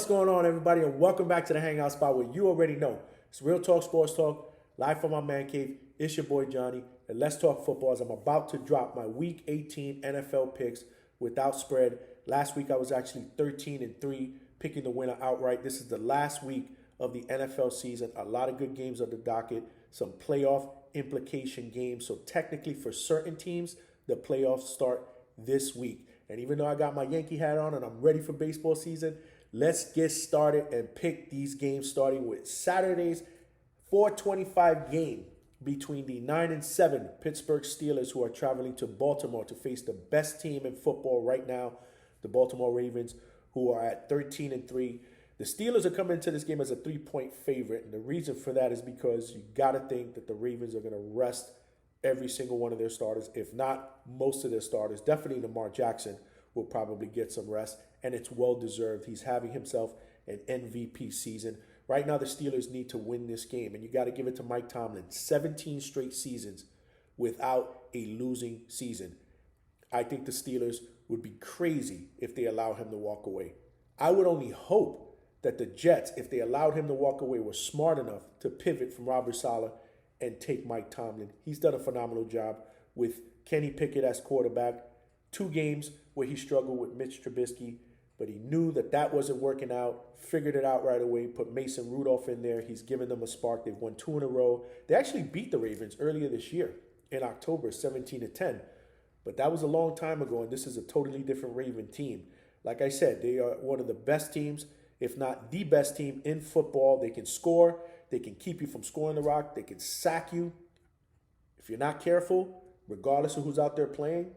What's going on, everybody, and welcome back to the Hangout Spot where you already know it's Real Talk Sports Talk, live from my man cave. It's your boy Johnny, and let's talk football as I'm about to drop my Week 18 NFL picks without spread. Last week I was actually 13-3, picking the winner outright. This is the last week of the NFL season. A lot of good games on the docket, some playoff implication games. So technically, for certain teams, the playoffs start this week. And even though I got my Yankee hat on and I'm ready for baseball season, let's get started and pick these games, starting with Saturday's 4:25 game between the 9-7 Pittsburgh Steelers, who are traveling to Baltimore to face the best team in football right now, the Baltimore Ravens, who are at 13-3. The Steelers are coming into this game as a 3-point favorite, and the reason for that is because you got to think that the Ravens are going to rest every single one of their starters, if not most of their starters. Definitely Lamar Jackson will probably get some rest, and it's well-deserved. He's having himself an MVP season. Right now, the Steelers need to win this game, and you got to give it to Mike Tomlin. 17 straight seasons without a losing season. I think the Steelers would be crazy if they allow him to walk away. I would only hope that the Jets, if they allowed him to walk away, were smart enough to pivot from Robert Saleh and take Mike Tomlin. He's done a phenomenal job with Kenny Pickett as quarterback. 2 games where he struggled with Mitch Trubisky, but he knew that that wasn't working out, figured it out right away, put Mason Rudolph in there. He's given them a spark. They've won 2 in a row. They actually beat the Ravens earlier this year in October, 17-10. But that was a long time ago, and this is a totally different Raven team. Like I said, they are one of the best teams, if not the best team in football. They can score. They can keep you from scoring the rock. They can sack you. If you're not careful, regardless of who's out there playing,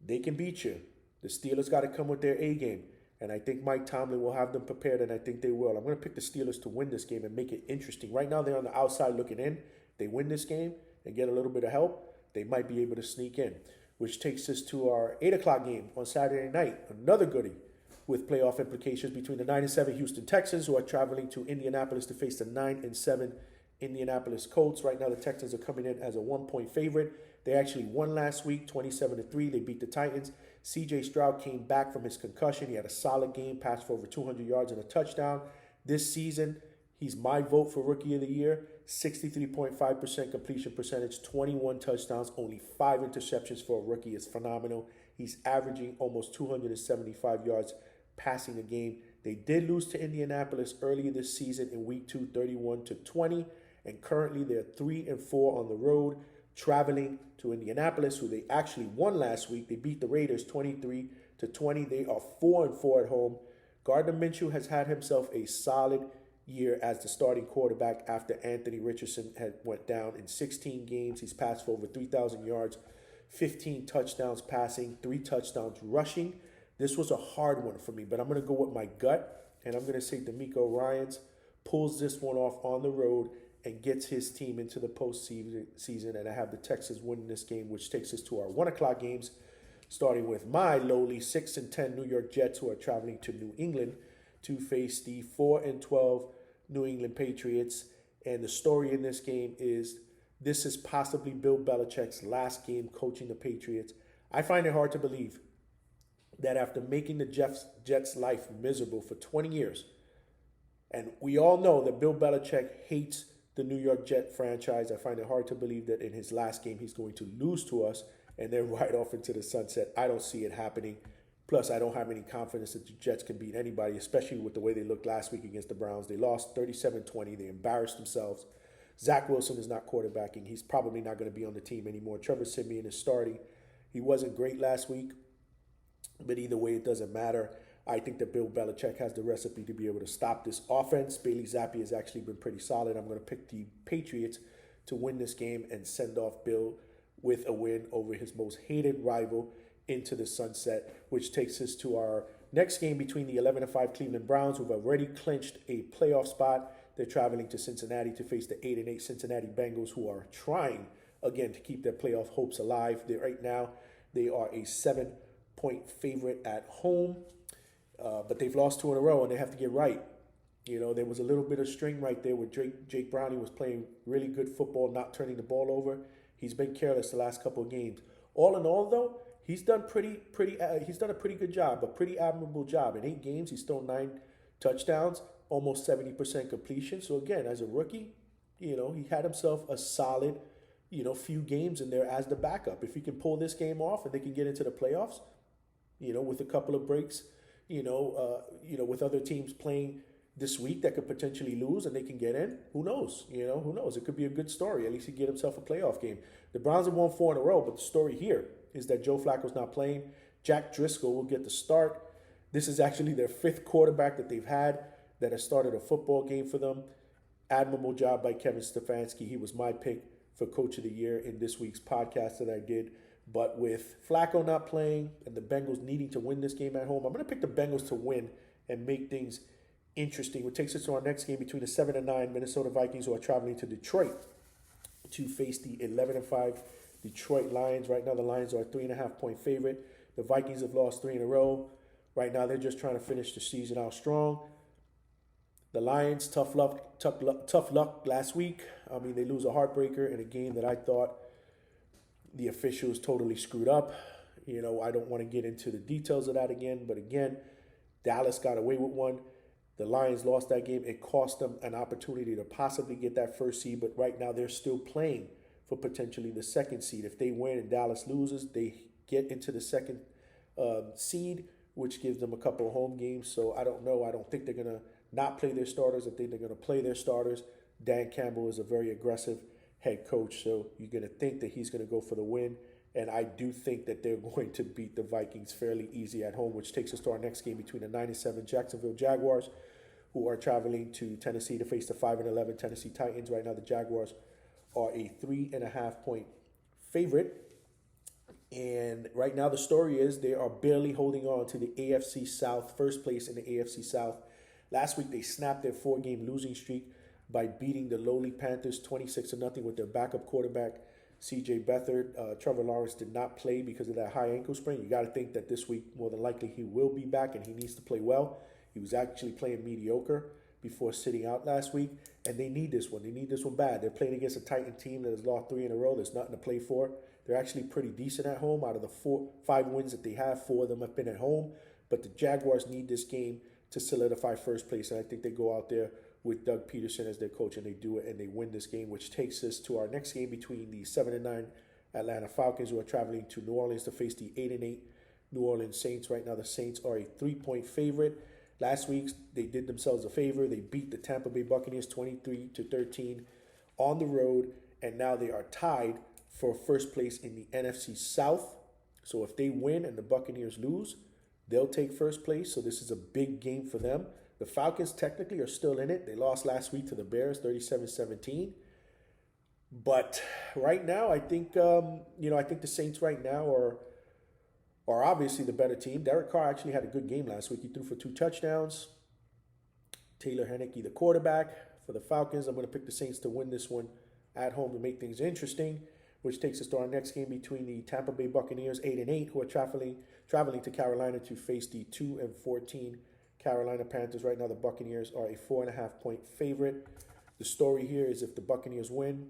they can beat you. The Steelers got to come with their A game. And I think Mike Tomlin will have them prepared, and I think they will. I'm going to pick the Steelers to win this game and make it interesting. Right now, they're on the outside looking in. If they win this game and get a little bit of help, they might be able to sneak in, which takes us to our 8 o'clock game on Saturday night. Another goodie with playoff implications between the 9-7 Houston Texans, who are traveling to Indianapolis to face the 9-7 Indianapolis Colts. Right now, the Texans are coming in as a 1-point favorite. They actually won last week, 27-3. They beat the Titans. C.J. Stroud came back from his concussion. He had a solid game, passed for over 200 yards and a touchdown. This season, he's my vote for Rookie of the Year. 63.5% completion percentage, 21 touchdowns, only 5 interceptions for a rookie is phenomenal. He's averaging almost 275 yards passing a game. They did lose to Indianapolis earlier this season in Week 2, 31-20, and currently they're 3-4 on the road, traveling to Indianapolis, who they actually won last week. They beat the Raiders 23-20. They are 4-4 at home. Gardner Minshew has had himself a solid year as the starting quarterback after Anthony Richardson had went down. In 16 games, he's passed for over 3,000 yards, 15 touchdowns passing, 3 touchdowns rushing. This was a hard one for me, but I'm going to go with my gut, and I'm going to say DeMeco Ryans pulls this one off on the road and gets his team into the postseason, and I have the Texans winning this game, which takes us to our 1 o'clock games, starting with my lowly 6-10 New York Jets, who are traveling to New England to face the 4-12 New England Patriots. And the story in this game is this is possibly Bill Belichick's last game coaching the Patriots. I find it hard to believe that after making the Jets' life miserable for 20 years, and we all know that Bill Belichick hates the New York Jet franchise, I find it hard to believe that in his last game he's going to lose to us and then ride off into the sunset. I don't see it happening. Plus, I don't have any confidence that the Jets can beat anybody, especially with the way they looked last week against the Browns. They lost 37-20. They embarrassed themselves. Zach Wilson is not quarterbacking. He's probably not going to be on the team anymore. Trevor Siemian is starting. He wasn't great last week, but either way, it doesn't matter. I think that Bill Belichick has the recipe to be able to stop this offense. Bailey Zappi has actually been pretty solid. I'm going to pick the Patriots to win this game and send off Bill with a win over his most hated rival into the sunset, which takes us to our next game between the 11-5 Cleveland Browns, who've already clinched a playoff spot. They're traveling to Cincinnati to face the 8-8 Cincinnati Bengals, who are trying, again, to keep their playoff hopes alive. Right now, they are a 7-point favorite at home. But they've lost 2 in a row, and they have to get right. You know, there was a little bit of string right there where Jake Browning was playing really good football, not turning the ball over. He's been careless the last couple of games. All in all, though, he's done a pretty good job, a pretty admirable job. In 8 games, he's thrown 9 touchdowns, almost 70% completion. So again, as a rookie, he had himself a solid, few games in there as the backup. If he can pull this game off and they can get into the playoffs, with a couple of breaks, with other teams playing this week that could potentially lose and they can get in, who knows? Who knows? It could be a good story. At least he get himself a playoff game. The Browns have won 4 in a row, but the story here is that Joe Flacco's not playing. Jack Driscoll will get the start. This is actually their 5th quarterback that they've had that has started a football game for them. Admirable job by Kevin Stefanski. He was my pick for Coach of the Year in this week's podcast that I did. But with Flacco not playing and the Bengals needing to win this game at home, I'm going to pick the Bengals to win and make things interesting. Which takes us to our next game between the 7-9 Minnesota Vikings, who are traveling to Detroit to face the 11-5 Detroit Lions. Right now, the Lions are a 3.5-point favorite. The Vikings have lost 3 in a row. Right now, they're just trying to finish the season out strong. The Lions, tough luck last week. I mean, they lose a heartbreaker in a game that I thought the officials totally screwed up. I don't want to get into the details of that again. But again, Dallas got away with one. The Lions lost that game. It cost them an opportunity to possibly get that first seed. But right now, they're still playing for potentially the second seed. If they win and Dallas loses, they get into the second seed, which gives them a couple of home games. So I don't know. I don't think they're going to not play their starters. I think they're going to play their starters. Dan Campbell is a very aggressive head coach, so you're going to think that he's going to go for the win. And I do think that they're going to beat the Vikings fairly easy at home, which takes us to our next game between the 9-7 Jacksonville Jaguars, who are traveling to Tennessee to face the 5-11 Tennessee Titans. Right now, the Jaguars are a 3.5-point favorite. And right now, the story is they are barely holding on to the AFC South, first place in the AFC South. Last week, they snapped their 4-game losing streak by beating the lowly Panthers 26-0 with their backup quarterback, C.J. Beathard. Trevor Lawrence did not play because of that high ankle sprain. You got to think that this week, more than likely, he will be back and he needs to play well. He was actually playing mediocre before sitting out last week, and they need this one. They need this one bad. They're playing against a Titan team that has lost 3 in a row. There's nothing to play for. They're actually pretty decent at home. Out of the 5 wins that they have, 4 of them have been at home. But the Jaguars need this game to solidify first place, and I think they go out there with Doug Peterson as their coach, and they do it, and they win this game, which takes us to our next game between the 7-9 Atlanta Falcons, who are traveling to New Orleans to face the 8-8 New Orleans Saints. Right now, the Saints are a 3-point favorite. Last week, they did themselves a favor. They beat the Tampa Bay Buccaneers 23-13 on the road, and now they are tied for first place in the NFC South. So if they win and the Buccaneers lose, they'll take first place. So this is a big game for them. The Falcons technically are still in it. They lost last week to the Bears, 37-17. But right now, I think I think the Saints right now are obviously the better team. Derek Carr actually had a good game last week. He threw for 2 touchdowns. Taylor Heinicke, the quarterback for the Falcons. I'm going to pick the Saints to win this one at home to make things interesting, which takes us to our next game between the Tampa Bay Buccaneers, 8-8, who are traveling to Carolina to face the 2-14 Carolina Panthers. Right now, the Buccaneers are a 4.5-point favorite. The story here is if the Buccaneers win,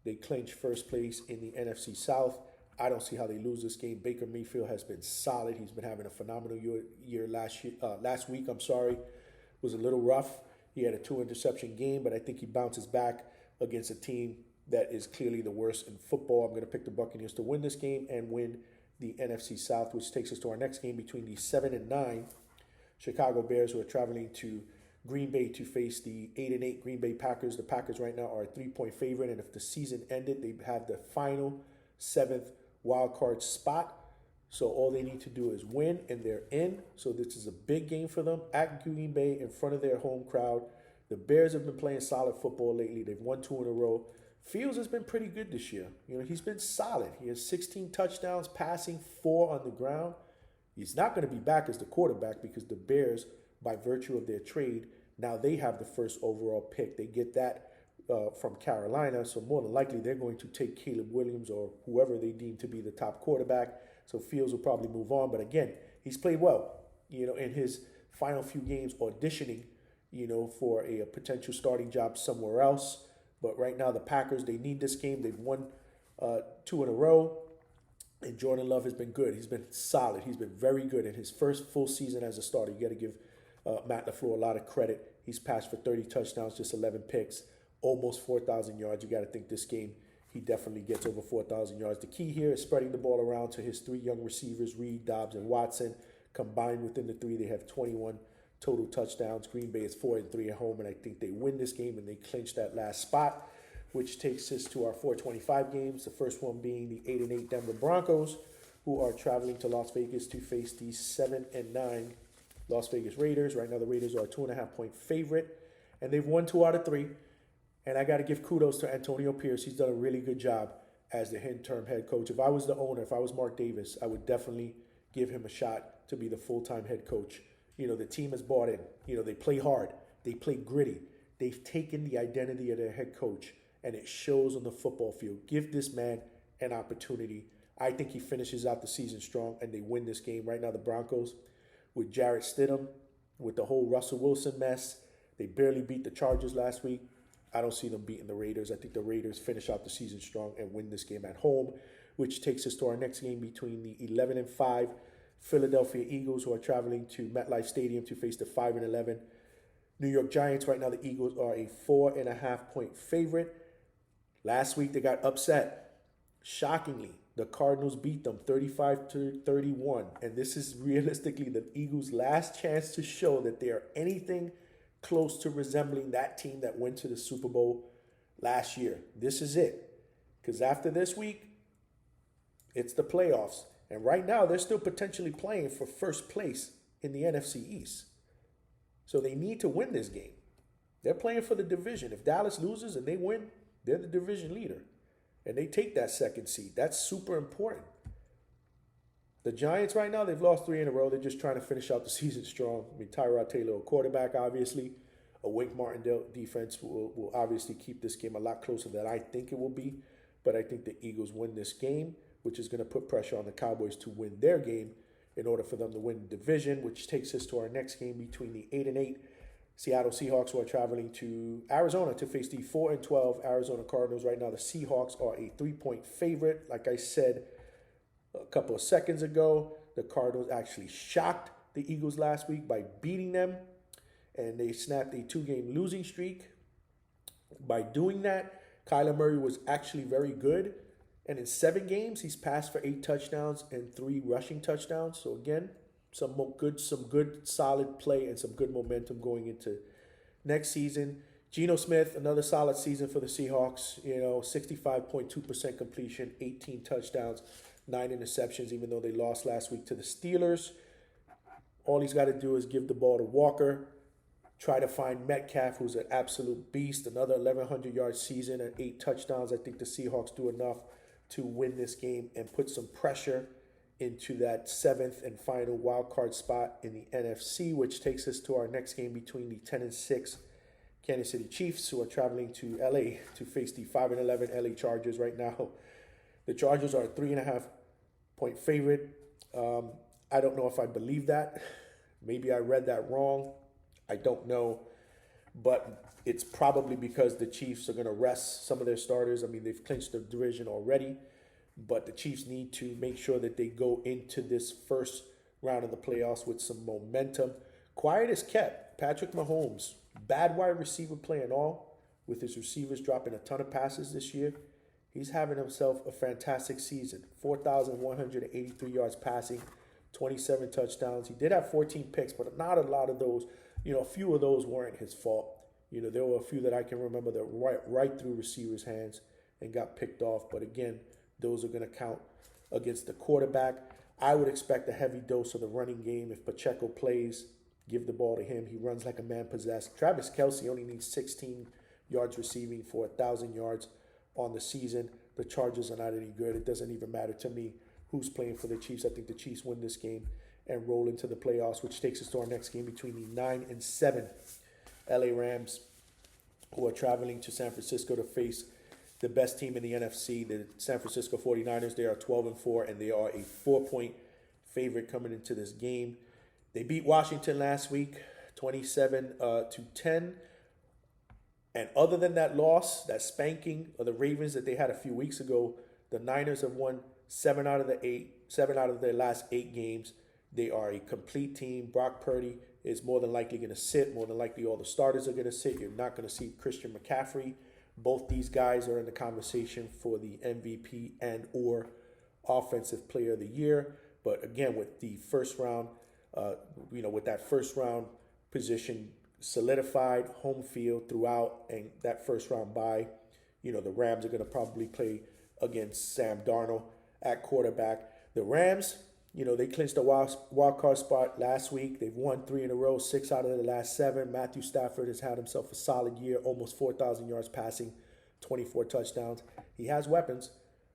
they clinch first place in the NFC South. I don't see how they lose this game. Baker Mayfield has been solid. He's been having a phenomenal year last week. Was a little rough. He had a 2-interception game, but I think he bounces back against a team that is clearly the worst in football. I'm going to pick the Buccaneers to win this game and win the NFC South, which takes us to our next game between the 7-9 Chicago Bears, who are traveling to Green Bay to face the 8-8 Green Bay Packers. The Packers right now are a 3-point favorite, and if the season ended, they have the final 7th wild card spot. So all they need to do is win, and they're in. So this is a big game for them at Green Bay in front of their home crowd. The Bears have been playing solid football lately. They've won 2 in a row. Fields has been pretty good this year. He's been solid. He has 16 touchdowns, passing 4 on the ground. He's not going to be back as the quarterback because the Bears, by virtue of their trade, now they have the first overall pick. They get that from Carolina, so more than likely they're going to take Caleb Williams or whoever they deem to be the top quarterback. So Fields will probably move on. But again, he's played well, in his final few games auditioning, for a potential starting job somewhere else. But right now, the Packers, they need this game. They've won 2 in a row. And Jordan Love has been good. He's been solid. He's been very good in his first full season as a starter. You got to give Matt LaFleur a lot of credit. He's passed for 30 touchdowns, just 11 picks, almost 4,000 yards. You got to think this game, he definitely gets over 4,000 yards. The key here is spreading the ball around to his three young receivers, Reed, Dobbs, and Watson. Combined within the three, they have 21 total touchdowns. Green Bay is 4-3 at home, and I think they win this game and they clinch that last spot, which takes us to our 425 games. The first one being the 8-8 Denver Broncos, who are traveling to Las Vegas to face the 7-9 Las Vegas Raiders. Right now, the Raiders are a 2.5-point favorite, and they've won 2 out of 3. And I got to give kudos to Antonio Pierce. He's done a really good job as the interim head coach. If I was the owner, if I was Mark Davis, I would definitely give him a shot to be the full-time head coach. You know, the team has bought in. You know, they play hard. They play gritty. They've taken the identity of their head coach, and it shows on the football field. Give this man an opportunity. I think he finishes out the season strong, and they win this game. Right now, the Broncos, with Jarrett Stidham, with the whole Russell Wilson mess, they barely beat the Chargers last week. I don't see them beating the Raiders. I think the Raiders finish out the season strong and win this game at home, which takes us to our next game between the 11-5 Philadelphia Eagles, who are traveling to MetLife Stadium to face the 5-11 New York Giants. Right now, the Eagles are a 4.5-point favorite. Last week, they got upset. Shockingly, the Cardinals beat them 35-31. And this is realistically the Eagles' last chance to show that they are anything close to resembling that team that went to the Super Bowl last year. This is it. Because after this week, it's the playoffs. And right now, they're still potentially playing for first place in the NFC East. So they need to win this game. They're playing for the division. If Dallas loses and they win, they're the division leader. And they take that second seed. That's super important. The Giants right now, they've lost 3 in a row. They're just trying to finish out the season strong. I mean, Tyrod Taylor, a quarterback, obviously. A Wink Martindale defense will obviously keep this game a lot closer than I think it will be. But I think the Eagles win this game, which is going to put pressure on the Cowboys to win their game in order for them to win the division, which takes us to our next game between the 8-8 Seattle Seahawks, who are traveling to Arizona to face the 4-12 Arizona Cardinals. Right now, the Seahawks are a 3-point favorite. Like I said a couple of seconds ago, the Cardinals actually shocked the Eagles last week by beating them, and they snapped a 2-game losing streak. By doing that, Kyler Murray was actually very good, and in 7 games, he's passed for 8 touchdowns and 3 rushing touchdowns. So again, some good, solid play and some good momentum going into next season. Geno Smith, another solid season for the Seahawks. 65.2% completion, 18 touchdowns, 9 interceptions, even though they lost last week to the Steelers. All he's got to do is give the ball to Walker, try to find Metcalf, who's an absolute beast, another 1,100-yard season and 8 touchdowns. I think the Seahawks do enough to win this game and put some pressure into that 7th and final wild card spot in the NFC, which takes us to our next game between the 10-6 Kansas City Chiefs, who are traveling to LA to face the 5-11 LA Chargers. Right now, the Chargers are a 3.5-point favorite. I don't know if I believe that. Maybe I read that wrong. I don't know. But it's probably because the Chiefs are going to rest some of their starters. I mean, they've clinched the division already. But the Chiefs need to make sure that they go into this first round of the playoffs with some momentum. Quiet is kept. Patrick Mahomes, bad wide receiver play and all, with his receivers dropping a ton of passes this year. He's having himself a fantastic season. 4,183 yards passing, 27 touchdowns. He did have 14 picks, but not a lot of those. A few of those weren't his fault. There were a few that I can remember that right through receivers' hands and got picked off. But again, those are going to count against the quarterback. I would expect a heavy dose of the running game. If Pacheco plays, give the ball to him. He runs like a man possessed. Travis Kelce only needs 16 yards receiving for 1,000 yards on the season. The Chargers are not any good. It doesn't even matter to me who's playing for the Chiefs. I think the Chiefs win this game and roll into the playoffs, which takes us to our next game between the 9-7 LA Rams, who are traveling to San Francisco to face the best team in the NFC, the San Francisco 49ers. They are 12-4, and they are a 4-point favorite coming into this game. They beat Washington last week, 27-10. And other than that loss, that spanking of the Ravens that they had a few weeks ago, the Niners have won 7 out of their last 8 games. They are a complete team. Brock Purdy is more than likely going to sit. More than likely, all the starters are going to sit. You're not going to see Christian McCaffrey. Both these guys are in the conversation for the MVP and or Offensive Player of the Year. But again, with the first round, with that first round position solidified, home field throughout, and that first round bye, the Rams are going to probably play against Sam Darnold at quarterback. The Rams, they clinched a wild card spot last week. They've won 3 in a row, 6 out of the last 7. Matthew Stafford has had himself a solid year, almost 4,000 yards passing, 24 touchdowns. He has weapons.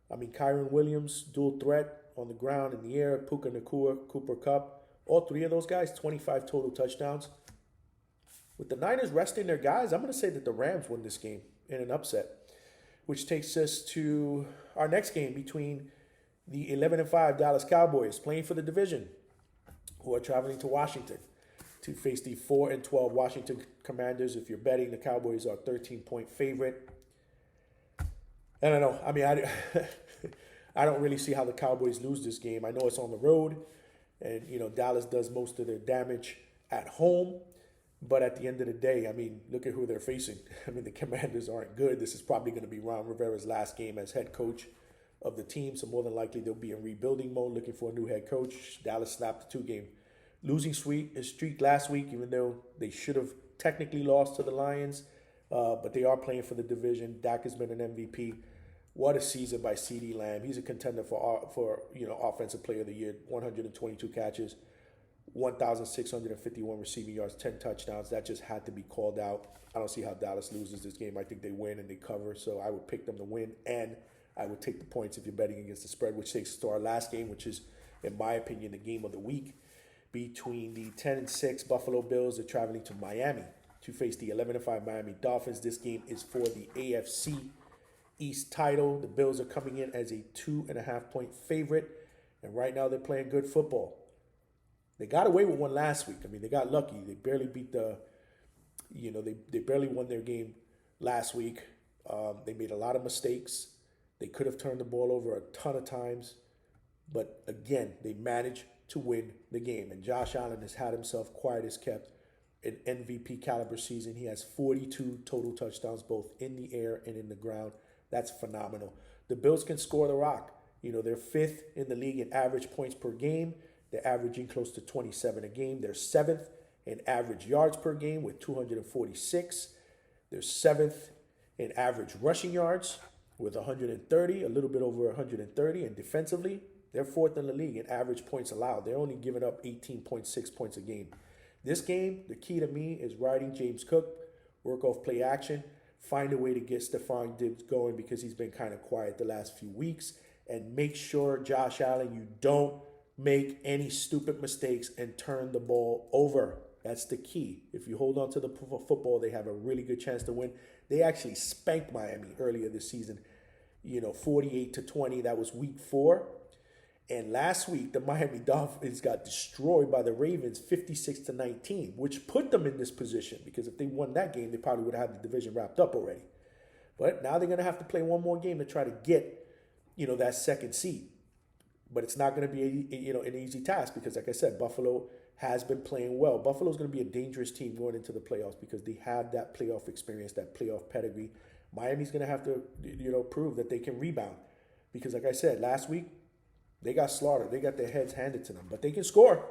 Kyron Williams, dual threat on the ground, in the air, Puka Nacua, Cooper Kupp. All 3 of those guys, 25 total touchdowns. With the Niners resting their guys, I'm going to say that the Rams win this game in an upset, which takes us to our next game between the 11-5 Dallas Cowboys playing for the division, who are traveling to Washington to face the 4-12 Washington Commanders. If you're betting, the Cowboys are 13-point favorite. I don't know. I don't really see how the Cowboys lose this game. I know it's on the road, and Dallas does most of their damage at home. But at the end of the day, look at who they're facing. The Commanders aren't good. This is probably going to be Ron Rivera's last game as head coach of the team. So more than likely, they'll be in rebuilding mode, looking for a new head coach. Dallas snapped the 2-game losing streak last week, even though they should have technically lost to the Lions. But they are playing for the division. Dak has been an MVP. What a season by CeeDee Lamb. He's a contender for Offensive Player of the Year. 122 catches, 1,651 receiving yards, 10 touchdowns. That just had to be called out. I don't see how Dallas loses this game. I think they win and they cover, so I would pick them to win, and I would take the points if you're betting against the spread, which takes us to our last game, which is, in my opinion, the game of the week between the 10-6 Buffalo Bills. They're traveling to Miami to face the 11-5 Miami Dolphins. This game is for the AFC East title. The Bills are coming in as a 2.5-point favorite, and right now they're playing good football. They got away with one last week. They got lucky. They barely beat they barely won their game last week. They made a lot of mistakes. They could have turned the ball over a ton of times. But again, they managed to win the game. And Josh Allen has had himself quiet as kept an MVP caliber season. He has 42 total touchdowns, both in the air and in the ground. That's phenomenal. The Bills can score the rock. They're 5th in the league in average points per game. They're averaging close to 27 a game. They're 7th in average yards per game with 246. They're 7th in average rushing yards with 130, a little bit over 130. And defensively, they're 4th in the league in average points allowed. They're only giving up 18.6 points a game. This game, the key to me is riding James Cook, work off play action, find a way to get Stephon Diggs going because he's been kind of quiet the last few weeks, and make sure, Josh Allen, you don't make any stupid mistakes and turn the ball over. That's the key. If you hold on to the football, they have a really good chance to win. They actually spanked Miami earlier this season, 48-20. That was week 4. And last week, the Miami Dolphins got destroyed by the Ravens 56-19, which put them in this position, because if they won that game, they probably would have had the division wrapped up already. But now they're going to have to play one more game to try to get, that second seed. But it's not going to be an easy task because, like I said, Buffalo has been playing well. Buffalo's going to be a dangerous team going into the playoffs because they have that playoff experience, that playoff pedigree. Miami's going to have to, prove that they can rebound because, like I said, last week they got slaughtered. They got their heads handed to them, but they can score.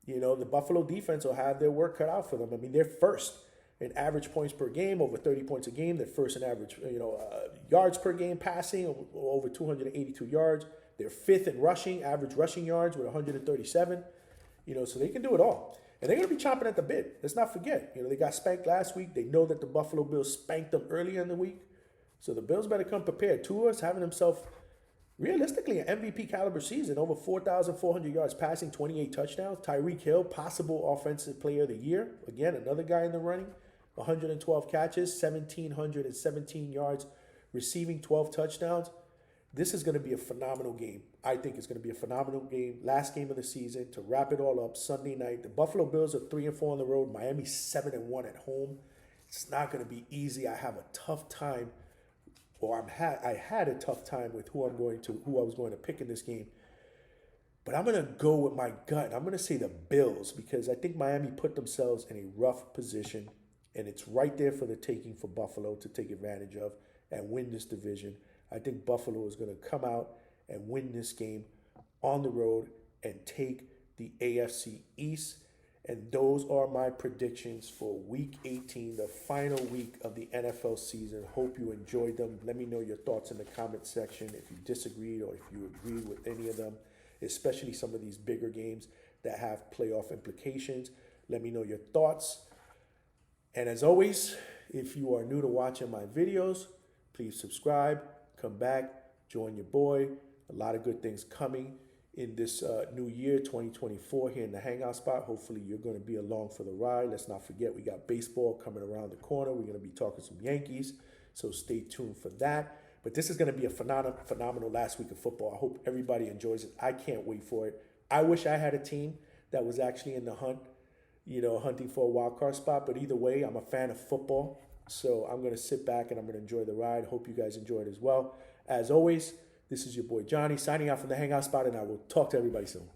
The Buffalo defense will have their work cut out for them. They're first in average points per game, over 30 points a game. They're first in average, yards per game passing, over 282 yards. They're 5th in rushing, average rushing yards with 137. So they can do it all. And they're going to be chomping at the bit. Let's not forget, they got spanked last week. They know that the Buffalo Bills spanked them earlier in the week. So the Bills better come prepared. Tua's having himself, realistically, an MVP caliber season. Over 4,400 yards passing, 28 touchdowns. Tyreek Hill, possible Offensive Player of the Year. Again, another guy in the running. 112 catches, 1,717 yards receiving, 12 touchdowns. This is going to be a phenomenal game. I think it's going to be a phenomenal game. Last game of the season to wrap it all up Sunday night. The Buffalo Bills are 3-4 on the road. Miami's 7-1 at home. It's not going to be easy. I have a tough time, I had a tough time with who I was going to pick in this game. But I'm going to go with my gut. I'm going to say the Bills because I think Miami put themselves in a rough position, and it's right there for the taking for Buffalo to take advantage of and win this division. I think Buffalo is going to come out and win this game on the road and take the AFC East. And those are my predictions for Week 18, the final week of the NFL season. Hope you enjoyed them. Let me know your thoughts in the comment section if you disagreed or if you agreed with any of them, especially some of these bigger games that have playoff implications. Let me know your thoughts. And as always, if you are new to watching my videos, please subscribe, come back, join your boy. A lot of good things coming in this new year, 2024, here in the Hangout Spot. Hopefully you're going to be along for the ride. Let's not forget we got baseball coming around the corner. We're going to be talking some Yankees, so stay tuned for that. But this is going to be a phenomenal last week of football. I hope everybody enjoys it. I can't wait for it. I wish I had a team that was actually in the hunt, hunting for a wild card spot. But either way, I'm a fan of football, so I'm going to sit back and I'm going to enjoy the ride. Hope you guys enjoy it as well. As always, this is your boy Johnny signing out from the Hangout Spot, and I will talk to everybody soon.